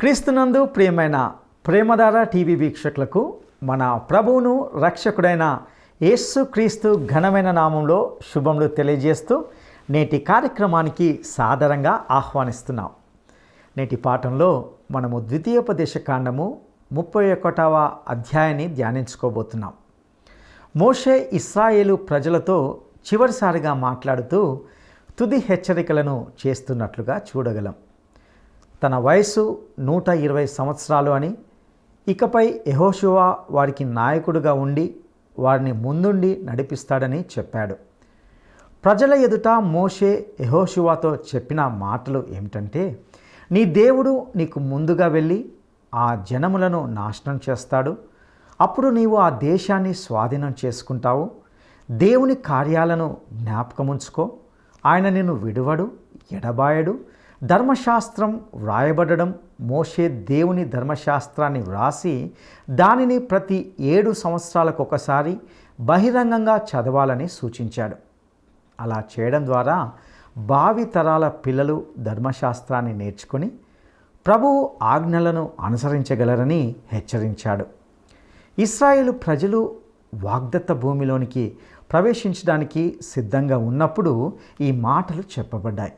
క్రీస్తునందు ప్రియమైన ప్రేమధార టీవీ వీక్షకులకు మన ప్రభువును రక్షకుడైన యేసుక్రీస్తు ఘనమైన నామంలో శుభములు తెలియజేస్తూ నేటి కార్యక్రమానికి సాదరంగా ఆహ్వానిస్తున్నాం. నేటి పాఠంలో మనము ద్వితీయోపదేశ కాండము 31వ అధ్యాయాన్ని ధ్యానించుకోబోతున్నాం. మోషే ఇశ్రాయేలు ప్రజలతో చివరిసారిగా మాట్లాడుతూ తుది హెచ్చరికలను చేస్తున్నట్లుగా చూడగలం. తన వయసు 120 సంవత్సరాలు అని, ఇకపై యెహోషువ వారికి నాయకుడిగా ఉండి వారిని ముందుండి నడిపిస్తాడని చెప్పాడు. ప్రజల ఎదుట మోషే యెహోషువతో చెప్పిన మాటలు ఏమిటంటే, నీ దేవుడు నీకు ముందుగా వెళ్ళి ఆ జనములను నాశనం చేస్తాడు. అప్పుడు నీవు ఆ దేశాన్ని స్వాధీనం చేసుకుంటావు. దేవుని కార్యాలను జ్ఞాపకముంచుకో. ఆయన నిన్ను విడువడు, ఎడబాయడు. ధర్మశాస్త్రం వ్రాయబడడం, మోషే దేవుని ధర్మశాస్త్రాన్ని వ్రాసి దానిని ప్రతి 7 సంవత్సరాలకు ఒకసారి బహిరంగంగా చదవాలని సూచించాడు. అలా చేయడం ద్వారా భావి తరాల పిల్లలు ధర్మశాస్త్రాన్ని నేర్చుకొని ప్రభువు ఆజ్ఞలను అనుసరించగలరని హెచ్చరించాడు. ఇశ్రాయేలు ప్రజలు వాగ్దత్త భూమిలోనికి ప్రవేశించడానికి సిద్ధంగా ఉన్నప్పుడు ఈ మాటలు చెప్పబడ్డాయి.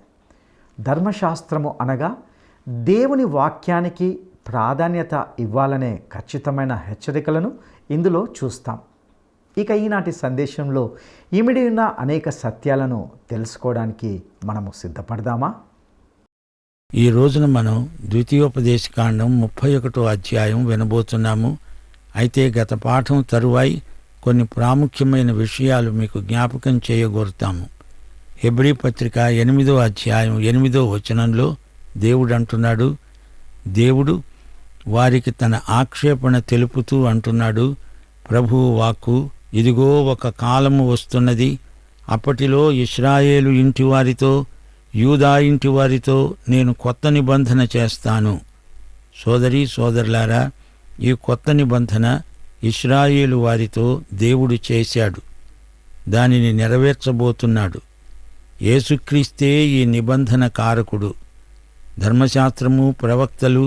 ధర్మశాస్త్రము అనగా దేవుని వాక్యానికి ప్రాధాన్యత ఇవ్వాలనే ఖచ్చితమైన హెచ్చరికలను ఇందులో చూస్తాం. ఇక ఈనాటి సందేశంలో ఇమిడి ఉన్న అనేక సత్యాలను తెలుసుకోవడానికి మనము సిద్ధపడదామా? ఈ రోజున మనం ద్వితీయోపదేశ కాండం 31వ అధ్యాయం వినబోతున్నాము. అయితే గత పాఠం తరువాయి కొన్ని ప్రాముఖ్యమైన విషయాలు మీకు జ్ఞాపకం చేయగోరుతాము. హెబ్రీ పత్రిక 8వ అధ్యాయం 8వ వచనంలో దేవుడు అంటున్నాడు, దేవుడు వారికి తన ఆక్షేపణ తెలుపుతూ అంటున్నాడు, ప్రభువు వాక్కు, ఇదిగో ఒక కాలము వస్తున్నది, అప్పటిలో ఇశ్రాయేలు ఇంటివారితో యూదా ఇంటివారితో నేను కొత్త నిబంధన చేస్తాను. సోదరీ సోదరులారా, ఈ కొత్త నిబంధన ఇశ్రాయేలు వారితో దేవుడు చేశాడు. దానిని నెరవేర్చబోతున్నాడు. యేసుక్రీస్తే ఈ నిబంధన కారకుడు. ధర్మశాస్త్రము, ప్రవక్తలు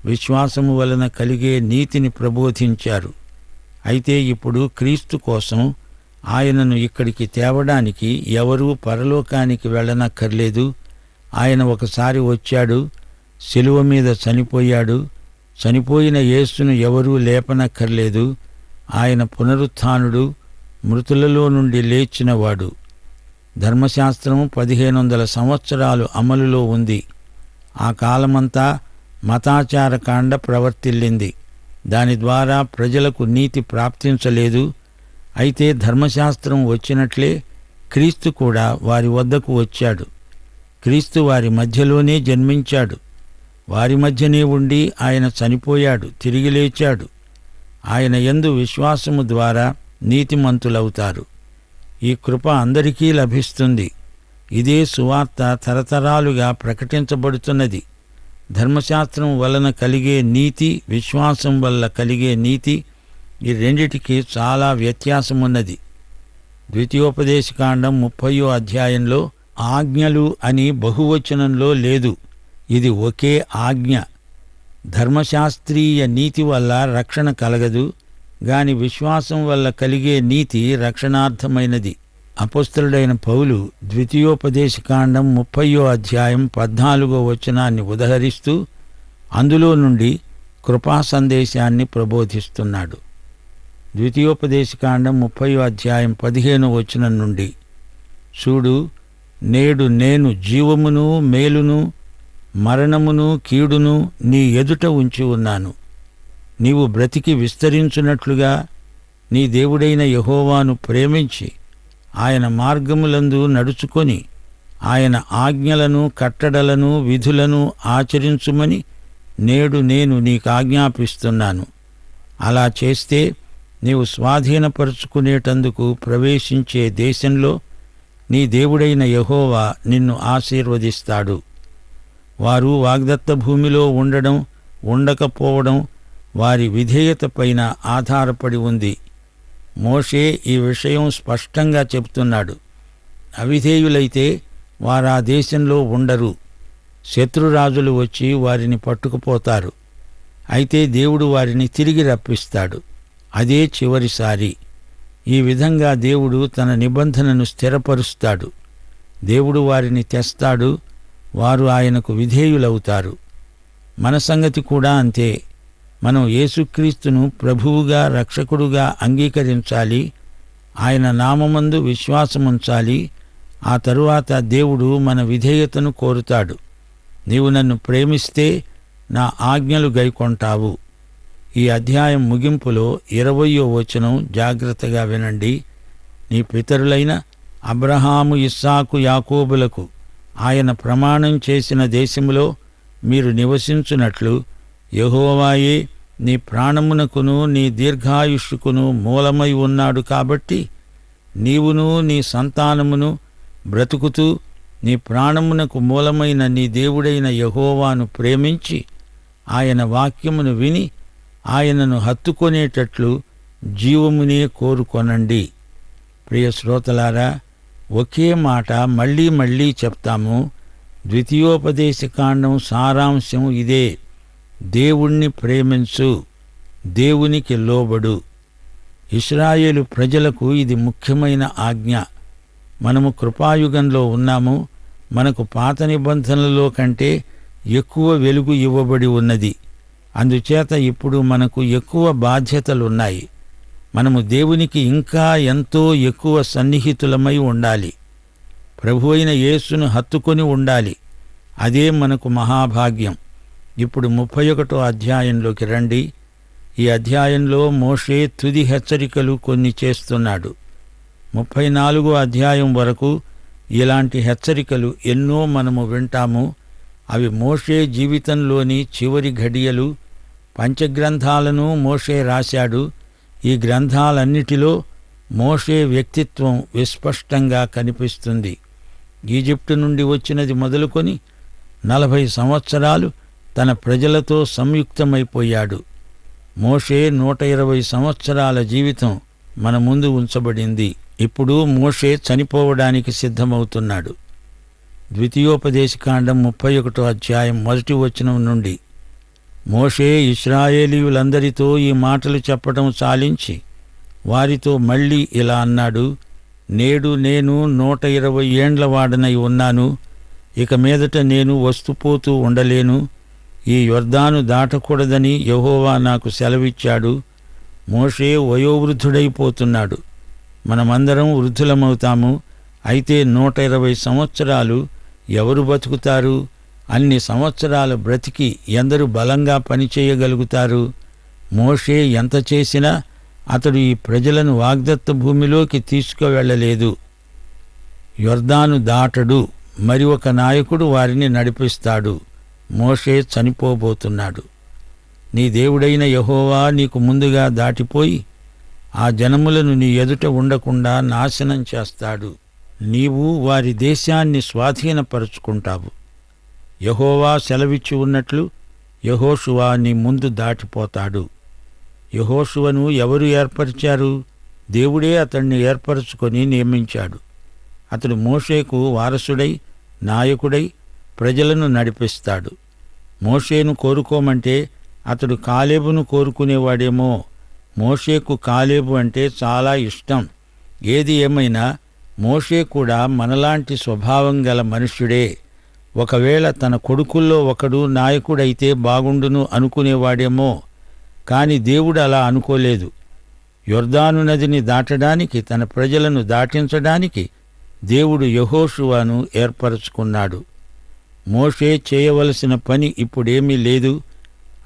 విశ్వాసము వలన కలిగే నీతిని ప్రబోధించారు. అయితే ఇప్పుడు క్రీస్తు కోసం ఆయనను ఇక్కడికి తేవడానికి ఎవరూ పరలోకానికి వెళ్ళనక్కర్లేదు. ఆయన ఒకసారి వచ్చాడు, శిలువ మీద చనిపోయాడు. చనిపోయిన యేసును ఎవరూ లేపనక్కర్లేదు. ఆయన పునరుత్థానుడు, మృతులలో నుండి లేచినవాడు. ధర్మశాస్త్రం 1500 సంవత్సరాలు అమలులో ఉంది. ఆ కాలమంతా మతాచారకాండ ప్రవర్తిల్లింది. దాని ద్వారా ప్రజలకు నీతి ప్రాప్తించలేదు. అయితే ధర్మశాస్త్రం వచ్చినట్లే క్రీస్తు కూడా వారి వద్దకు వచ్చాడు. క్రీస్తు వారి మధ్యలోనే జన్మించాడు. వారి మధ్యనే ఉండి ఆయన చనిపోయాడు, తిరిగి లేచాడు. ఆయన యందు విశ్వాసము ద్వారా నీతిమంతులవుతారు. ఈ కృప అందరికీ లభిస్తుంది. ఇదే సువార్త తరతరాలుగా ప్రకటించబడుతున్నది. ధర్మశాస్త్రం వలన కలిగే నీతి, విశ్వాసం వల్ల కలిగే నీతి, ఈ రెండిటికి చాలా వ్యత్యాసమున్నది. ద్వితీయోపదేశకాండం 30వ అధ్యాయంలో ఆజ్ఞలు అని బహువచనంలో లేదు. ఇది ఒకే ఆజ్ఞ. ధర్మశాస్త్రీయ నీతి వల్ల రక్షణ కలగదు, గాని విశ్వాసం వల్ల కలిగే నీతి రక్షణార్థమైనది. అపొస్తలుడైన పౌలు ద్వితీయోపదేశకాండం 30వ అధ్యాయం 14వ వచనాన్ని ఉదహరిస్తూ అందులో నుండి కృపా సందేశాన్ని ప్రబోధిస్తున్నాడు. ద్వితీయోపదేశకాండం 30వ అధ్యాయం 15వ వచనం నుండి, చూడు, నేడు నేను జీవమును మేలును మరణమును కీడును నీ ఎదుట ఉంచి ఉన్నాను. నీవు బ్రతికి విస్తరించున్నట్లుగా నీ దేవుడైన యెహోవాను ప్రేమించి ఆయన మార్గములందు నడుచుకొని ఆయన ఆజ్ఞలను, కట్టడలను, విధులను ఆచరించుమని నేడు నేను నీకు ఆజ్ఞాపిస్తున్నాను. అలా చేస్తే నీవు స్వాధీనపరుచుకునేటందుకు ప్రవేశించే దేశంలో నీ దేవుడైన యెహోవా నిన్ను ఆశీర్వదిస్తాడు. వారు వాగ్దత్త భూమిలో ఉండడం, ఉండకపోవడం వారి విధేయత పైన ఆధారపడి ఉంది. మోషే ఈ విషయం స్పష్టంగా చెబుతున్నాడు. అవిధేయులైతే వారా దేశంలో ఉండరు. శత్రురాజులు వచ్చి వారిని పట్టుకుపోతారు. అయితే దేవుడు వారిని తిరిగి రప్పిస్తాడు. అదే చివరిసారి. ఈ విధంగా దేవుడు తన నిబంధనను స్థిరపరుస్తాడు. దేవుడు వారిని తెస్తాడు, వారు ఆయనకు విధేయులవుతారు. మన సంగతి కూడా అంతే. మనం యేసుక్రీస్తును ప్రభువుగా, రక్షకుడుగా అంగీకరించాలి. ఆయన నామమందు విశ్వాసముంచాలి. ఆ తరువాత దేవుడు మన విధేయతను కోరుతాడు. నీవు నన్ను ప్రేమిస్తే నా ఆజ్ఞలు గైకొంటావు. ఈ అధ్యాయం ముగింపులో 20వ వచనం జాగ్రత్తగా వినండి. నీ పితరులైన అబ్రహాము, ఇస్సాకు, యాకోబులకు ఆయన ప్రమాణం చేసిన దేశములో మీరు నివసించున్నట్లు యెహోవాయే నీ ప్రాణమునకును నీ దీర్ఘాయుష్కును మూలమై ఉన్నాడు. కాబట్టి నీవును నీ సంతానమును బ్రతుకుతూ నీ ప్రాణమునకు మూలమైన నీ దేవుడైన యెహోవాను ప్రేమించి ఆయన వాక్యమును విని ఆయనను హత్తుకొనేటట్లు జీవమునే కోరుకొనండి. ప్రియ శ్రోతలారా, ఒకే మాట మళ్ళీ మళ్ళీ చెప్తాము. ద్వితీయోపదేశకాండం సారాంశం ఇదే: దేవుణ్ణి ప్రేమించు, దేవునికి లోబడు. ఇశ్రాయేలు ప్రజలకు ఇది ముఖ్యమైన ఆజ్ఞ. మనము కృపాయుగంలో ఉన్నాము. మనకు పాత నిబంధనలలో కంటే ఎక్కువ వెలుగు ఇవ్వబడి ఉన్నది. అందుచేత ఇప్పుడు మనకు ఎక్కువ బాధ్యతలున్నాయి. మనము దేవునికి ఇంకా ఎంతో ఎక్కువ సన్నిహితులమై ఉండాలి. ప్రభువైన యేసును హత్తుకొని ఉండాలి. అదే మనకు మహాభాగ్యం. ఇప్పుడు 31వ అధ్యాయంలోకి రండి. ఈ అధ్యాయంలో మోషే తుది హెచ్చరికలు కొన్ని చేస్తున్నాడు. 34వ అధ్యాయం వరకు ఇలాంటి హెచ్చరికలు ఎన్నో మనము వింటాము. అవి మోషే జీవితంలోని చివరి ఘడియలు. పంచగ్రంథాలను మోషే రాశాడు. ఈ గ్రంథాలన్నిటిలో మోషే వ్యక్తిత్వం విస్పష్టంగా కనిపిస్తుంది. ఈజిప్టు నుండి వచ్చినది మొదలుకొని 40 సంవత్సరాలు తన ప్రజలతో సంయుక్తమైపోయాడు. మోషే 120 సంవత్సరాల జీవితం మన ముందు ఉంచబడింది. ఇప్పుడు మోషే చనిపోవడానికి సిద్ధమవుతున్నాడు. ద్వితీయోపదేశకాండం 31వ అధ్యాయం 1వ వచనం నుండి మోషే ఇశ్రాయేలీయులందరితో ఈ మాటలు చెప్పడం చాలించి వారితో మళ్ళీ ఇలా అన్నాడు: నేడు నేను 120 ఏండ్ల వాడనై ఉన్నాను. ఇక మీదట నేను వస్తుపోతూ ఉండలేను. ఈ యొర్దాను దాటకూడదని యెహోవా నాకు సెలవిచ్చాడు. మోషే వయోవృద్ధుడైపోతున్నాడు. మనమందరం వృద్ధులమవుతాము. అయితే 120 సంవత్సరాలు ఎవరు బతుకుతారు? అన్ని సంవత్సరాలు బ్రతికి ఎందరు బలంగా పనిచేయగలుగుతారు? మోషే ఎంత చేసినా అతడు ఈ ప్రజలను వాగ్దత్త భూమిలోకి తీసుకువెళ్ళలేదు. యొర్దాను దాటడు. మరి ఒక నాయకుడు వారిని నడిపిస్తాడు. మోషే చనిపోబోతున్నాడు. నీ దేవుడైన యెహోవా నీకు ముందుగా దాటిపోయి ఆ జనములను నీ ఎదుట ఉండకుండా నాశనం చేస్తాడు. నీవు వారి దేశాన్ని స్వాధీనపరుచుకుంటావు. యెహోవా సెలవిచ్చి ఉన్నట్లు యెహోషువ నీ ముందు దాటిపోతాడు. యెహోషువను ఎవరు ఏర్పరిచారు? దేవుడే అతన్ని ఏర్పరచుకొని నియమించాడు. అతడు మోషేకు వారసుడై, నాయకుడై ప్రజలను నడిపిస్తాడు. మోషేను కోరుకోమంటే అతడు కాలేబును కోరుకునేవాడేమో. మోషేకు కాలేబు అంటే చాలా ఇష్టం. ఏది ఏమైనా మోషే కూడా మనలాంటి స్వభావం గల మనుష్యుడే. ఒకవేళ తన కొడుకుల్లో ఒకడు నాయకుడైతే బాగుండును అనుకునేవాడేమో. కాని దేవుడు అలా అనుకోలేదు. యొర్దాను నదిని దాటడానికి, తన ప్రజలను దాటించడానికి దేవుడు యెహోషువను ఏర్పరచుకున్నాడు. మోషే చేయవలసిన పని ఇప్పుడేమీ లేదు.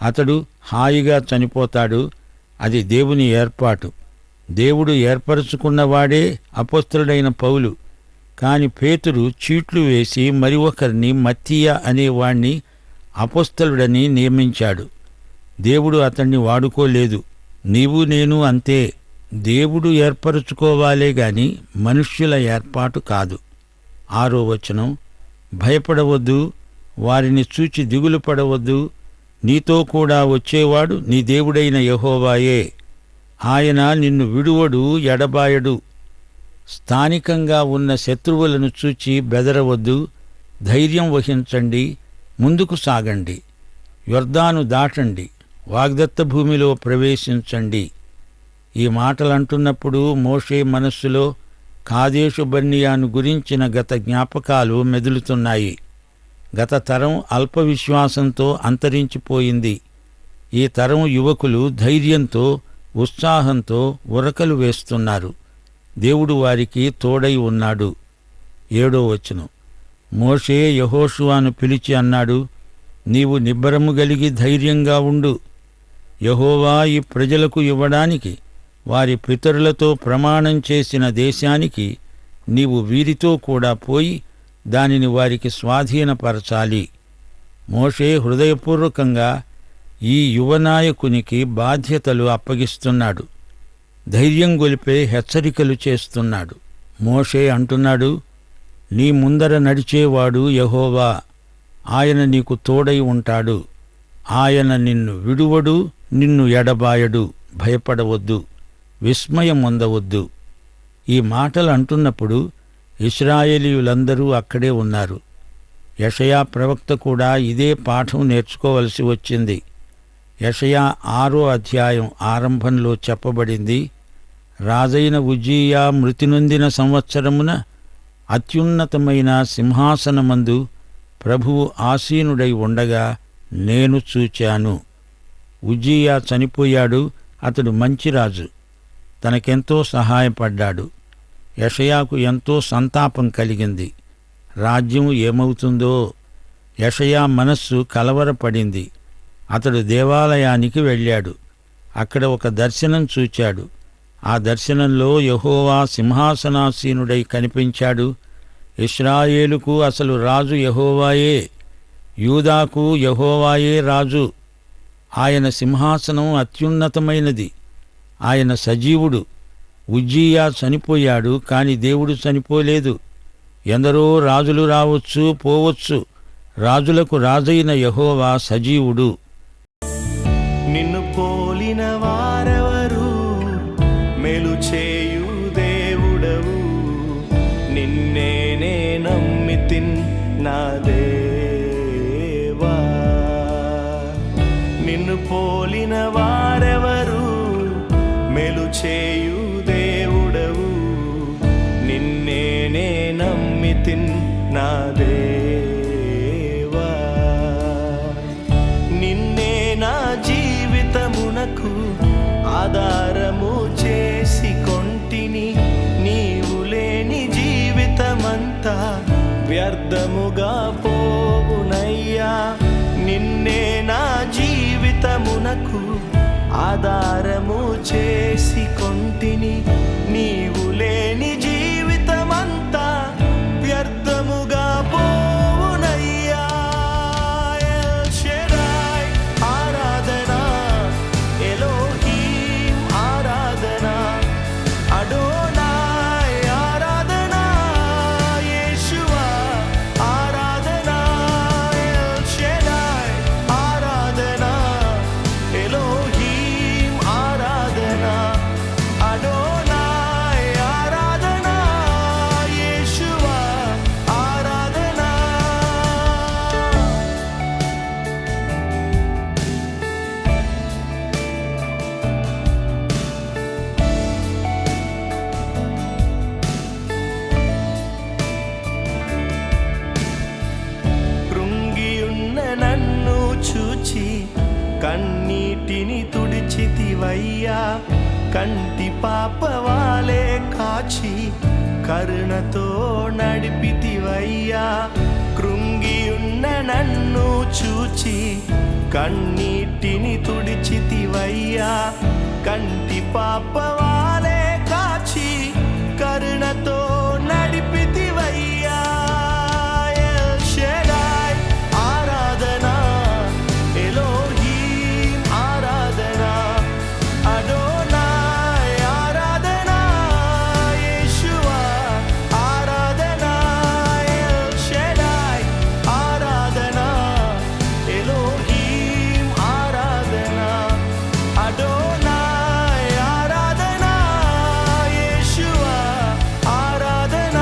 అతడు హాయిగా చనిపోతాడు. అది దేవుని ఏర్పాటు. దేవుడు ఏర్పరచుకున్నవాడే అపొస్తలుడైన పౌలు. కాని పేతురు చీట్లు వేసి మరి ఒకరిని, మత్తీయ అనేవాణ్ణి అపొస్తలుడని నియమించాడు. దేవుడు అతన్ని వాడుకోలేదు. నీవు నేను అంతే. దేవుడు ఏర్పరచుకోవాలే గాని మనుష్యుల ఏర్పాటు కాదు. 6వ వచనం: భయపడవద్దు, వారిని చూచి దిగులు పడవద్దు. నీతో కూడా వచ్చేవాడు నీ దేవుడైన యెహోవాయే. ఆయన నిన్ను విడువడు, ఎడబాయడు. స్థానికంగా ఉన్న శత్రువులను చూచి బెదరవద్దు. ధైర్యం వహించండి. ముందుకు సాగండి, యొర్దాను దాటండి, వాగ్దత్త భూమిలో ప్రవేశించండి. ఈ మాటలంటున్నప్పుడు మోషే మనస్సులో కాదేషు బర్నియాను గురించిన గత జ్ఞాపకాలు మెదులుతున్నాయి. గత తరం అల్ప విశ్వాసంతో అంతరించిపోయింది. ఈ తరం యువకులు ధైర్యంతో, ఉత్సాహంతో ఉరకలు వేస్తున్నారు. దేవుడు వారికి తోడై ఉన్నాడు. 7వ వచనం, మోషే యెహోషువను పిలిచి అన్నాడు, నీవు నిబ్బరము గలిగి ధైర్యంగా ఉండు. యెహోవా ఈ ప్రజలకు ఇవ్వడానికి వారి పితరులతో ప్రమాణం చేసిన దేశానికి నీవు వీరితో కూడా పోయి దానిని వారికి స్వాధీనపరచాలి. మోషే హృదయపూర్వకంగా ఈ యువనాయకునికి బాధ్యతలు అప్పగిస్తున్నాడు. ధైర్యం గొలిపే హెచ్చరికలు చేస్తున్నాడు. మోషే అంటున్నాడు, నీ ముందర నడిచేవాడు యెహోవా, ఆయన నీకు తోడై ఉంటాడు. ఆయన నిన్ను విడువడు, నిన్ను ఎడబాయడు. భయపడవద్దు, విస్మయం పొందవద్దు. ఈ మాటలు అంటున్నప్పుడు ఇశ్రాయేలీయులందరూ అక్కడే ఉన్నారు. యెషయా ప్రవక్త కూడా ఇదే పాఠం నేర్చుకోవలసి వచ్చింది. యెషయా 6వ అధ్యాయం ఆరంభంలో చెప్పబడింది, రాజైన ఉజ్జియా మృతి నొందిన సంవత్సరమున అత్యున్నతమైన సింహాసనమందు ప్రభువు ఆసీనుడై ఉండగా నేను చూచాను. ఉజ్జియా చనిపోయాడు. అతడు మంచి రాజు. తనకెంతో సహాయపడ్డాడు. యెషయాకు ఎంతో సంతాపం కలిగింది. రాజ్యం ఏమవుతుందో? యెషయా మనస్సు కలవరపడింది. అతడు దేవాలయానికి వెళ్ళాడు. అక్కడ ఒక దర్శనం చూచాడు. ఆ దర్శనంలో యెహోవా సింహాసనాసీనుడై కనిపించాడు. ఇశ్రాయేలుకు అసలు రాజు యెహోవాయే, యూదాకు యెహోవాయే రాజు. ఆయన సింహాసనం అత్యున్నతమైనది. ఆయన సజీవుడు. ఉజ్జియా చనిపోయాడు, కాని దేవుడు చనిపోలేదు. ఎందరో రాజులు రావచ్చు, పోవచ్చు. రాజులకు రాజైన యెహోవా సజీవుడు. నిన్ను పోలిన వారెవరు? మేలు చేయు దేవుడవు, నిన్నే నమ్మితిన్ నా దేవా. నిన్ను పోలిన వారెవరు? మేలు చేయు దేవుడవు, నిన్నే నమ్మితిన్ నా దేవా. నిన్నే నా జీవితమునకు ఆధారము చేసి కొంటిని. నీవు లేని జీవితమంతా వ్యర్థముగా పోవునయ్యా. నిన్నే నా జీవితమునకు ఆధారము చేసి కొంటిని. నీవు లేని జీవితమంతా వ్యర్థముగా పోవునయ్యా. ఎల్ షెడాయ్ ఆరాధన, ఎలోహీం ఆరాధన, అడోనాయ్ ఆరాధన, యేషువా ఆరాధన. ఎల్ షెడాయ్ ఆరాధన, ఎలోహీం ఆరాధన, అడోనాయ్ ఆరాధన, యేషువా ఆరాధన. కృంగియున్న నన్ను చూచి కన్నీటిని తుడిచితివయ్యా. కంటి పాపవాలే కాచి కరుణతో నడిపితివయ్యా. కృంగియున్న నన్ను చూచి కన్నీటిని తుడిచితివయ్యా. కంటి పాపవాలే కాచి కరుణతో నడిపితివయ్యా. ఎల్ షెడాయ్ ఆరాధన, ఎలోహీం ఆరాధన, అడోనాయ్ ఆరాధన, యేషువా ఆరాధన. ఎల్ షెడాయ్ ఆరాధన, ఎలోహీం ఆరాధన, అడోనాయ్ ఆరాధన, యేషువా ఆరాధన.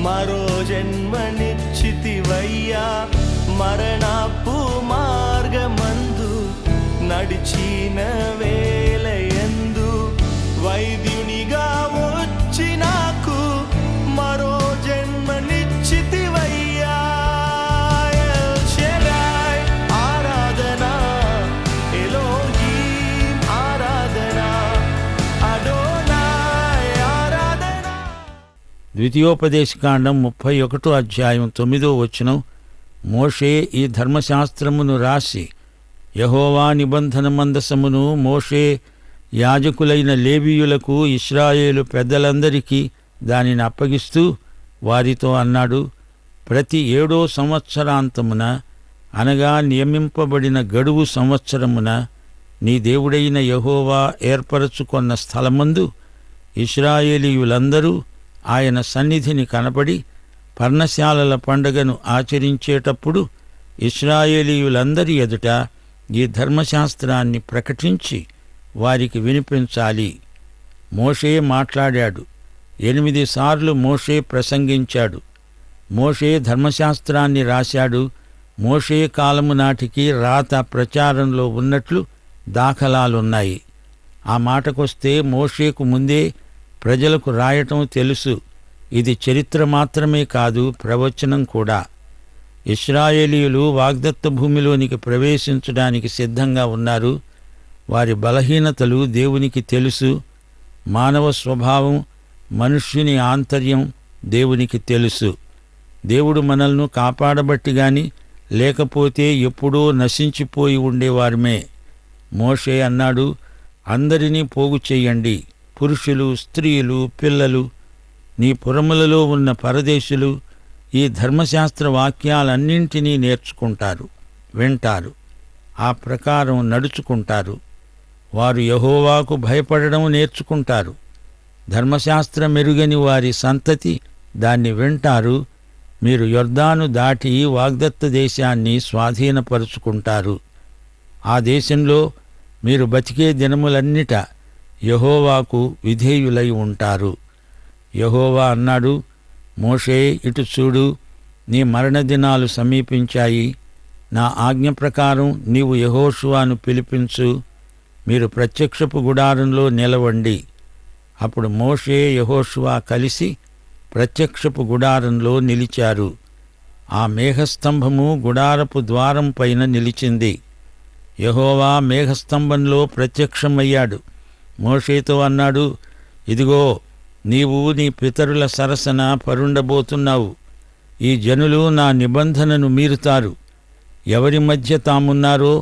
మరో జన్మనిచ్చితివయ్యా మరణపు మార్గమందు నడిచిన వేలయందు వైద్యునిగా వచ్చి నాకు మరో జన్మనిచ్చితివయ్యా ఎల్ షెడాయ్ ఆరాధనా ఎలోహీం ఆరాధనా అడోనాయ్ ఆరాధనా. ద్వితీయోపదేశకాండం 31 అధ్యాయం 9వ వచనం. మోషే ఈ ధర్మశాస్త్రమును రాసి యెహోవా నిబంధన మందసమును మోషే యాజకులైన లేవీయులకు ఇశ్రాయేలు పెద్దలందరికీ దానిని అప్పగిస్తూ వారితో అన్నాడు, ప్రతి 7వ సంవత్సరాంతమున అనగా నియమింపబడిన గడువు సంవత్సరమున నీ దేవుడైన యెహోవా ఏర్పరచుకొన్న స్థలమందు ఇశ్రాయేలీయులందరూ ఆయన సన్నిధిని కనపడి పర్ణశాలల పండగను ఆచరించేటప్పుడు ఇశ్రాయేలీయులందరి ఎదుట ఈ ధర్మశాస్త్రాన్ని ప్రకటించి వారికి వినిపించాలి. మోషే మాట్లాడాడు. 8 సార్లు మోషే ప్రసంగించాడు. మోషే ధర్మశాస్త్రాన్ని రాశాడు. మోషే కాలము నాటికి రాత ప్రచారంలో ఉన్నట్లు దాఖలాలున్నాయి. ఆ మాటకొస్తే మోషేకు ముందే ప్రజలకు రాయటం తెలుసు. ఇది చరిత్ర మాత్రమే కాదు, ప్రవచనం కూడా. ఇశ్రాయేలీయులు వాగ్దత్త భూమిలోనికి ప్రవేశించడానికి సిద్ధంగా ఉన్నారు. వారి బలహీనతలు దేవునికి తెలుసు. మానవ స్వభావం, మనుష్యుని ఆంతర్యం దేవునికి తెలుసు. దేవుడు మనల్ని కాపాడబట్టి గాని లేకపోతే ఎప్పుడో నశించిపోయి ఉండేవారమే. మోషే అన్నాడు, అందరినీ పోగు చెయ్యండి, పురుషులు, స్త్రీలు, పిల్లలు, నీ పురములలో ఉన్న పరదేశులు ఈ ధర్మశాస్త్ర వాక్యాలన్నింటినీ నేర్చుకుంటారు, వింటారు, ఆ ప్రకారం నడుచుకుంటారు. వారు యెహోవాకు భయపడడం నేర్చుకుంటారు. ధర్మశాస్త్రం మెరుగని వారి సంతతి దాన్ని వింటారు. మీరు యొర్దాను దాటి వాగ్దత్త దేశాన్ని స్వాధీనపరుచుకుంటారు. ఆ దేశంలో మీరు బతికే దినములన్నిట యెహోవాకు విధేయులై ఉంటారు. యెహోవా అన్నాడు, మోషే ఇటు చూడు, నీ మరణదినాలు సమీపించాయి. నా ఆజ్ఞ ప్రకారం నీవు యెహోషువను పిలిపించు. మీరు ప్రత్యక్షపు గుడారంలో నిలవండి. అప్పుడు మోషే యెహోషువ కలిసి ప్రత్యక్షపు గుడారంలో నిలిచారు. ఆ మేఘస్తంభము గుడారపు ద్వారం పైన నిలిచింది. యెహోవా మేఘస్తంభంలో ప్రత్యక్షమయ్యాడు. మోషేతో అన్నాడు, ఇదిగో, నీవు నీ పితరుల సరసన పరుండబోతున్నావు. ఈ జనులు నా నిబంధనను మీరుతారు. ఎవరి మధ్య తామున్నారో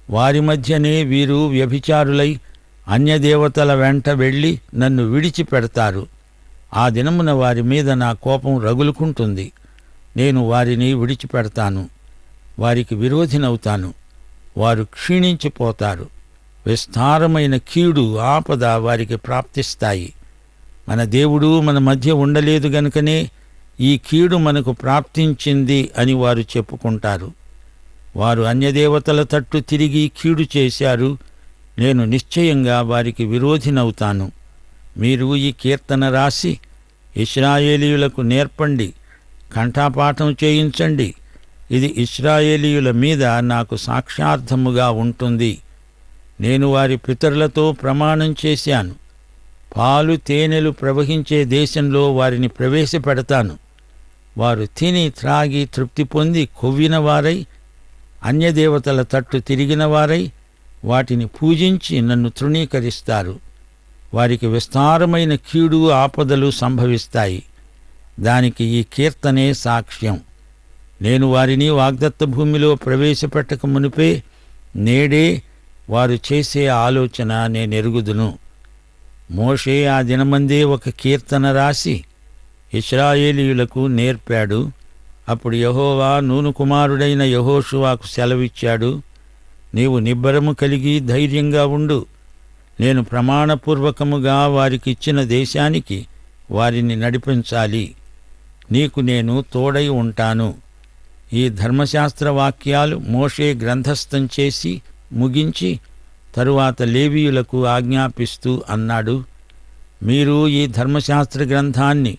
వారి మధ్యనే వీరు వ్యభిచారులై అన్యదేవతల వెంట వెళ్ళి నన్ను విడిచిపెడతారు. ఆ దినమున వారి మీద నా కోపం రగులుకుంటుంది. నేను వారిని విడిచిపెడతాను, వారికి విరోధినవుతాను. వారు క్షీణించిపోతారు. విస్తారమైన కీడు, ఆపద వారికి ప్రాప్తిస్తాయి. మన దేవుడు మన మధ్య ఉండలేదు గనుకనే ఈ కీడు మనకు ప్రాప్తించింది అని వారు చెప్పుకుంటారు. వారు అన్యదేవతల తట్టు తిరిగి కీడు చేశారు. నేను నిశ్చయంగా వారికి విరోధినవుతాను. మీరు ఈ కీర్తన రాసి ఇశ్రాయేలీయులకు నేర్పండి, కంఠాపాఠం చేయించండి. ఇది ఇశ్రాయేలీయుల మీద నాకు సాక్షార్థముగా ఉంటుంది. నేను వారి పితరులతో ప్రమాణం చేశాను. పాలు తేనెలు ప్రవహించే దేశంలో వారిని ప్రవేశపెడతాను. వారు తిని త్రాగి తృప్తి పొంది కొవ్విన వారై అన్యదేవతల తట్టు తిరిగిన వారై వాటిని పూజించి నన్ను తృణీకరిస్తారు. వారికి విస్తారమైన కీడు, ఆపదలు సంభవిస్తాయి. దానికి ఈ కీర్తనే సాక్ష్యం. నేను వారిని వాగ్దత్త భూమిలో ప్రవేశపెట్టక మునిపే నేడే వారు చేసే ఆలోచన నేనెరుగుదును. మోషే ఆ దినమందే ఒక కీర్తన రాసి ఇశ్రాయేలీయులకు నేర్పాడు. అప్పుడు యెహోవా నూను కుమారుడైన యెహోషువకు సెలవిచ్చాడు, నీవు నిబ్బరము కలిగి ధైర్యంగా ఉండు. నేను ప్రమాణపూర్వకముగా వారికిచ్చిన దేశానికి వారిని నడిపించాలి. నీకు నేను తోడై ఉంటాను. ఈ ధర్మశాస్త్ర వాక్యాలు మోషే గ్రంథస్థం చేసి ముగించి తరువాత లేవీయులకు ఆజ్ఞాపిస్తూ అన్నాడు, మీరు ఈ ధర్మశాస్త్ర గ్రంథాన్ని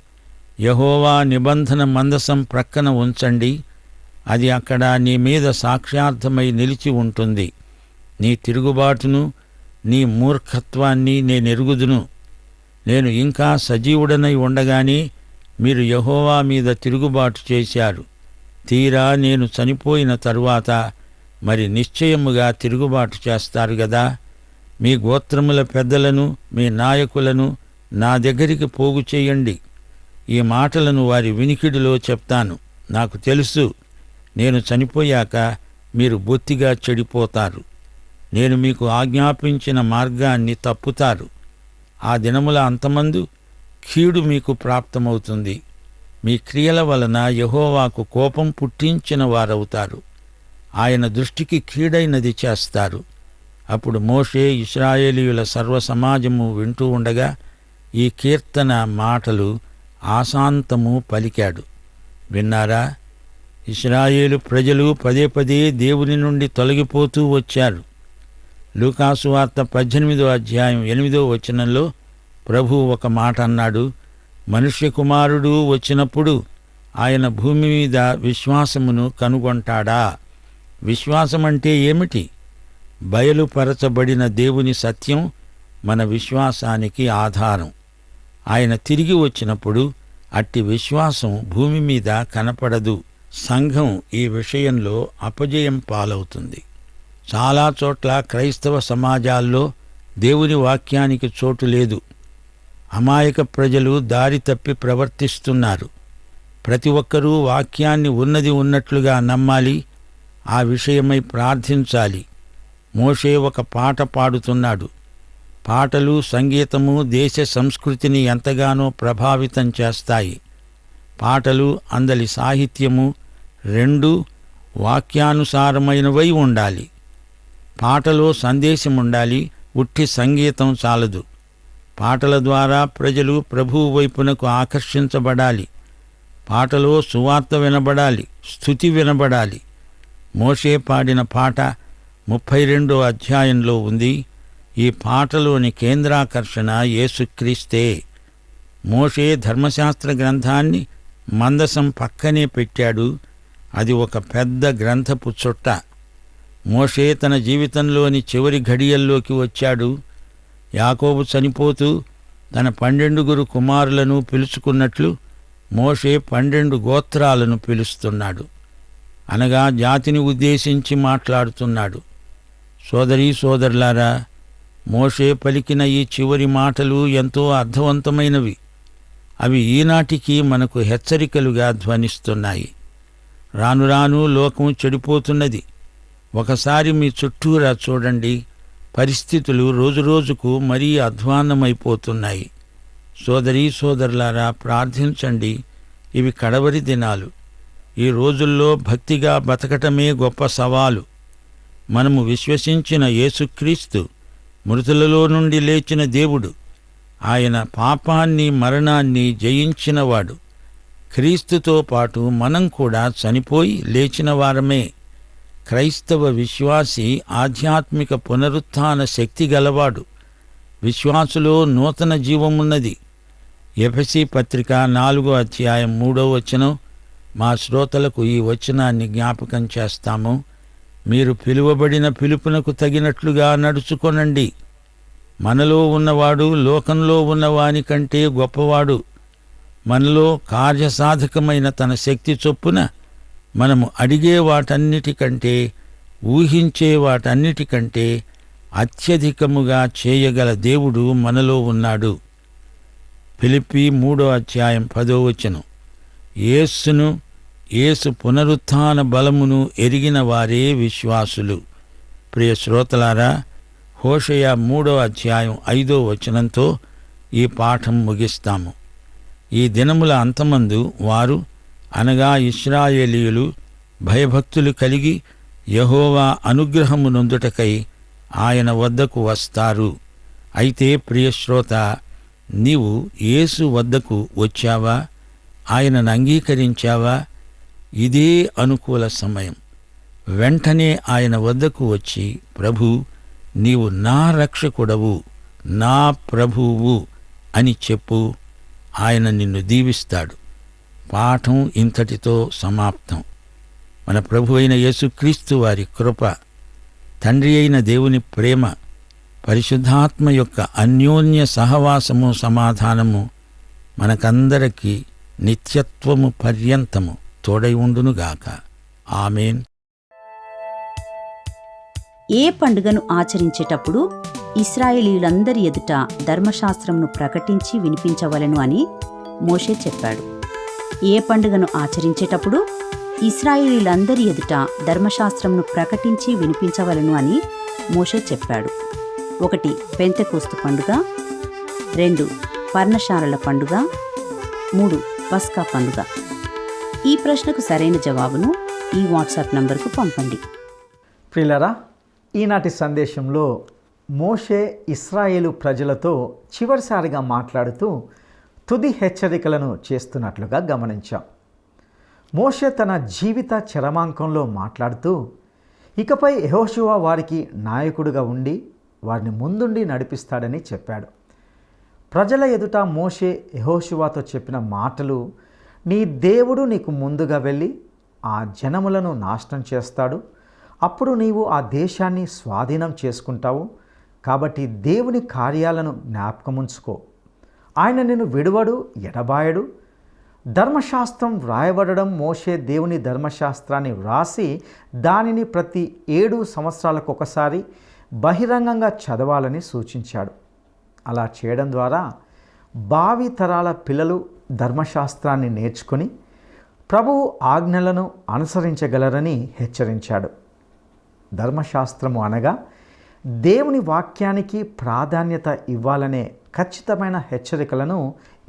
యెహోవా నిబంధన మందసం ప్రక్కన ఉంచండి, అది అక్కడ నీ మీద సాక్ష్యార్థమై నిలిచి ఉంటుంది. నీ తిరుగుబాటును, నీ మూర్ఖత్వాన్ని నేనెరుగుదును. నేను ఇంకా సజీవుడనై ఉండగానే మీరు యెహోవా మీద తిరుగుబాటు చేశారు. తీరా నేను చనిపోయిన తరువాత మరి నిశ్చయముగా తిరుగుబాటు చేస్తారు గదా. మీ గోత్రముల పెద్దలను, మీ నాయకులను నా దగ్గరికి పోగు చేయండి. ఈ మాటలను వారి వినికిడిలో చెప్తాను. నాకు తెలుసు, నేను చనిపోయాక మీరు బొత్తిగా చెడిపోతారు. నేను మీకు ఆజ్ఞాపించిన మార్గాన్ని తప్పుతారు. ఆ దినముల అంతమందు కీడు మీకు ప్రాప్తమవుతుంది. మీ క్రియల వలన యెహోవాకు కోపం పుట్టించిన వారవుతారు. ఆయన దృష్టికి కీడైనది చేస్తారు. అప్పుడు మోషే ఇశ్రాయేలీయుల సర్వసమాజము వింటూ ఉండగా ఈ కీర్తన మాటలు ఆశాంతము పలికాడు. విన్నారా? ఇశ్రాయేలు ప్రజలు పదే పదే దేవుని నుండి తొలగిపోతూ వచ్చారు. లూకాసు వార్త 18వ అధ్యాయం 8వ వచనంలో ప్రభువు ఒక మాట అన్నాడు. మనుష్య కుమారుడు వచ్చినప్పుడు ఆయన భూమి మీద విశ్వాసమును కనుగొంటాడా? విశ్వాసమంటే ఏమిటి? బయలుపరచబడిన దేవుని సత్యం మన విశ్వాసానికి ఆధారం. ఆయన తిరిగి వచ్చినప్పుడు అట్టి విశ్వాసం భూమి మీద కనపడదు. సంఘం ఈ విషయంలో అపజయం పాలవుతుంది. చాలా చోట్ల క్రైస్తవ సమాజాల్లో దేవుని వాక్యానికి చోటు లేదు. అమాయక ప్రజలు దారి తప్పి ప్రవర్తిస్తున్నారు. ప్రతి ఒక్కరూ వాక్యాన్ని ఉన్నది ఉన్నట్లుగా నమ్మాలి. ఆ విషయమై ప్రార్థించాలి. మోషే ఒక పాట పాడుతున్నాడు. పాటలు, సంగీతము దేశ సంస్కృతిని ఎంతగానో ప్రభావితం చేస్తాయి. పాటలు, అందలి సాహిత్యము రెండూ వాక్యానుసారమైనవై ఉండాలి. పాటలో సందేశం ఉండాలి, ఉట్టి సంగీతం చాలదు. పాటల ద్వారా ప్రజలు ప్రభువు వైపునకు ఆకర్షించబడాలి. పాటలో సువార్త వినబడాలి, స్తుతి వినబడాలి. మోషే పాడిన పాట 32వ అధ్యాయంలో ఉంది. ఈ పాటలోని కేంద్రాకర్షణ యేసుక్రీస్తే. మోషే ధర్మశాస్త్ర గ్రంథాన్ని మందసం పక్కనే పెట్టాడు. అది ఒక పెద్ద గ్రంథపు చుట్ట. మోషే తన జీవితంలోని చివరి ఘడియల్లోకి వచ్చాడు. యాకోబు చనిపోతూ తన 12 కుమారులను పిలుచుకున్నట్లు మోషే 12 గోత్రాలను పిలుస్తున్నాడు. అనగా జాతిని ఉద్దేశించి మాట్లాడుతున్నాడు. సోదరీ సోదరులారా, మోషే పలికిన ఈ చివరి మాటలు ఎంతో అర్థవంతమైనవి. అవి ఈనాటికి మనకు హెచ్చరికలుగా ధ్వనిస్తున్నాయి. రాను రాను లోకం చెడిపోతున్నది. ఒకసారి మీ చుట్టూరా చూడండి. పరిస్థితులు రోజురోజుకు మరీ అధ్వాన్నమైపోతున్నాయి. సోదరీ సోదరులారా, ప్రార్థించండి. ఇవి కడవరి దినాలు. ఈ రోజుల్లో భక్తిగా బతకటమే గొప్ప సవాలు. మనము విశ్వసించిన యేసుక్రీస్తు మృతులలో నుండి లేచిన దేవుడు. ఆయన పాపాన్ని, మరణాన్ని జయించినవాడు. క్రీస్తుతో పాటు మనం కూడా చనిపోయి లేచిన వారమే. క్రైస్తవ విశ్వాసి ఆధ్యాత్మిక పునరుత్థాన శక్తి గలవాడు. విశ్వాసులో నూతన జీవమున్నది. ఎఫెసీ పత్రిక 4వ అధ్యాయం 3వ వచనం. మా శ్రోతలకు ఈ వచనాన్ని జ్ఞాపకం చేస్తాము. మీరు పిలువబడిన పిలుపునకు తగినట్లుగా నడుచుకొనండి. మనలో ఉన్నవాడు లోకంలో ఉన్నవాని కంటే గొప్పవాడు. మనలో కార్యసాధకమైన తన శక్తి చొప్పున మనము అడిగే వాటన్నిటికంటే, ఊహించే వాటన్నిటికంటే అత్యధికముగా చేయగల దేవుడు మనలో ఉన్నాడు. ఫిలిప్పీ 3వ అధ్యాయం 10వ వచనం. యేసును, యేసు పునరుత్థాన బలమును ఎరిగిన వారే విశ్వాసులు. ప్రియ శ్రోతలారా, హోషేయ 3వ అధ్యాయం 5వ వచనంతో ఈ పాఠం ముగిస్తాము. ఈ దినముల అంతమందు వారు, అనగా ఇశ్రాయేలీయులు, భయభక్తులు కలిగి యెహోవా అనుగ్రహము నొందుటకై ఆయన వద్దకు వస్తారు. అయితే ప్రియశ్రోత, నీవు యేసు వద్దకు వచ్చావా? ఆయనను అంగీకరించావా? ఇదే అనుకూల సమయం. వెంటనే ఆయన వద్దకు వచ్చి, ప్రభూ, నీవు నా రక్షకుడవు, నా ప్రభువు అని చెప్పు. ఆయన నిన్ను దీవిస్తాడు. పాఠం ఇంతటితో సమాప్తం. మన ప్రభు అయిన యేసుక్రీస్తు వారి కృప, తండ్రి అయిన దేవుని ప్రేమ, పరిశుద్ధాత్మ యొక్క అన్యోన్య సహవాసము, సమాధానము మనకందరికీ నిత్యత్వము పర్యంతము తోడై ఉండునుగాక. ఆమేన్. ఏ పండుగను ఆచరించేటప్పుడు ఇశ్రాయేలీయులందరి ఎదుట ధర్మశాస్త్రమును ప్రకటించి వినిపించవలెను అని మోషే చెప్పాడు. ఏ పండుగను ఆచరించేటప్పుడు ఇశ్రాయేలీయులందరి ఎదుట ధర్మశాస్త్రమును ప్రకటించి వినిపించవలెను అని మోషే చెప్పాడు. 1 పెంతెకోస్తు పండుగ, 2 పర్ణశాలల పండుగ, 3 పస్కా పండుగ. ఈ ప్రశ్నకు సరైన జవాబును ఈ వాట్సాప్ నంబర్కు పంపండి. ప్రియులారా, ఈనాటి సందేశంలో మోషే ఇశ్రాయేలు ప్రజలతో చివరిసారిగా మాట్లాడుతూ తుది హెచ్చరికలను చేస్తున్నట్లుగా గమనించాం. మోషే తన జీవిత చరమాంకంలో మాట్లాడుతూ ఇకపై యెహోషువ వారికి నాయకుడిగా ఉండి వారిని ముందుండి నడిపిస్తాడని చెప్పాడు. ప్రజల ఎదుట మోషే యెహోషువతో చెప్పిన మాటలు, నీ దేవుడు నీకు ముందుగా వెళ్ళి ఆ జనములను నాశనం చేస్తాడు, అప్పుడు నీవు ఆ దేశాన్ని స్వాధీనం చేసుకుంటావు, కాబట్టి దేవుని కార్యాలను జ్ఞాపకముంచుకో, ఆయన నిన్ను విడువడు, ఎడబాయడు. ధర్మశాస్త్రం వ్రాయబడడం, మోషే దేవుని ధర్మశాస్త్రాన్ని వ్రాసి దానిని ప్రతి 7 సంవత్సరాలకు ఒకసారి బహిరంగంగా చదవాలని సూచించాడు. అలా చేయడం ద్వారా భావి తరాల పిల్లలు ధర్మశాస్త్రాన్ని నేర్చుకొని ప్రభువు ఆజ్ఞలను అనుసరించగలరని హెచ్చరించాడు. ధర్మశాస్త్రము అనగా దేవుని వాక్యానికి ప్రాధాన్యత ఇవ్వాలనే ఖచ్చితమైన హెచ్చరికలను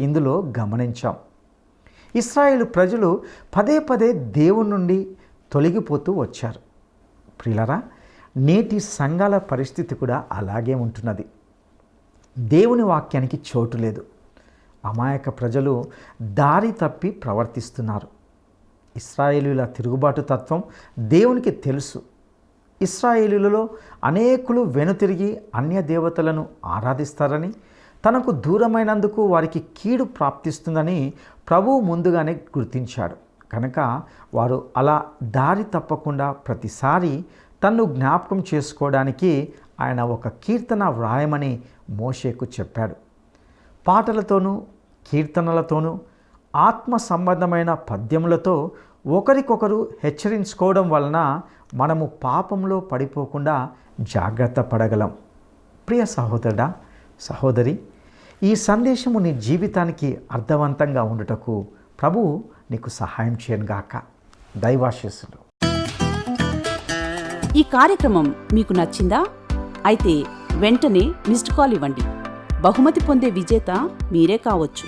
ఇందులో గమనించాం. ఇశ్రాయేలు ప్రజలు పదే పదే దేవుని నుండి తొలగిపోతూ వచ్చారు. ప్రియులారా, నేటి సంఘాల పరిస్థితి కూడా అలాగే ఉంటున్నది. దేవుని వాక్యానికి చోటు లేదు. అమాయక ప్రజలు దారి తప్పి ప్రవర్తిస్తున్నారు. ఇశ్రాయేలీయుల తిరుగుబాటు తత్వం దేవునికి తెలుసు. ఇశ్రాయేలీయులలో అనేకులు వెనుతిరిగి అన్య దేవతలను ఆరాధిస్తారని, తనకు దూరమైనందుకు వారికి కీడు ప్రాప్తిస్తుందని ప్రభువు ముందుగానే గుర్తించాడు. కనుక వారు అలా దారి తప్పకుండా ప్రతిసారి తన్ను జ్ఞాపకం చేసుకోవడానికి ఆయన ఒక కీర్తన వ్రాయమని మోషేకు చెప్పాడు. పాటలతోనూ కీర్తనలతోనూ ఆత్మ సంబంధమైన పద్యములతో ఒకరికొకరు హెచ్చరించుకోవడం వలన మనము పాపంలో పడిపోకుండా జాగ్రత్త పడగలం. ప్రియ సహోదరుడా, సహోదరి, ఈ సందేశము నీ జీవితానికి అర్థవంతంగా ఉండుటకు ప్రభువు నీకు సహాయం చేయనుగాక. దైవాశీస్సులు. ఈ కార్యక్రమం మీకు నచ్చిందా? అయితే వెంటనే మిస్డ్ కాల్ ఇవ్వండి. బహుమతి పొందే విజేత మీరే కావచ్చు.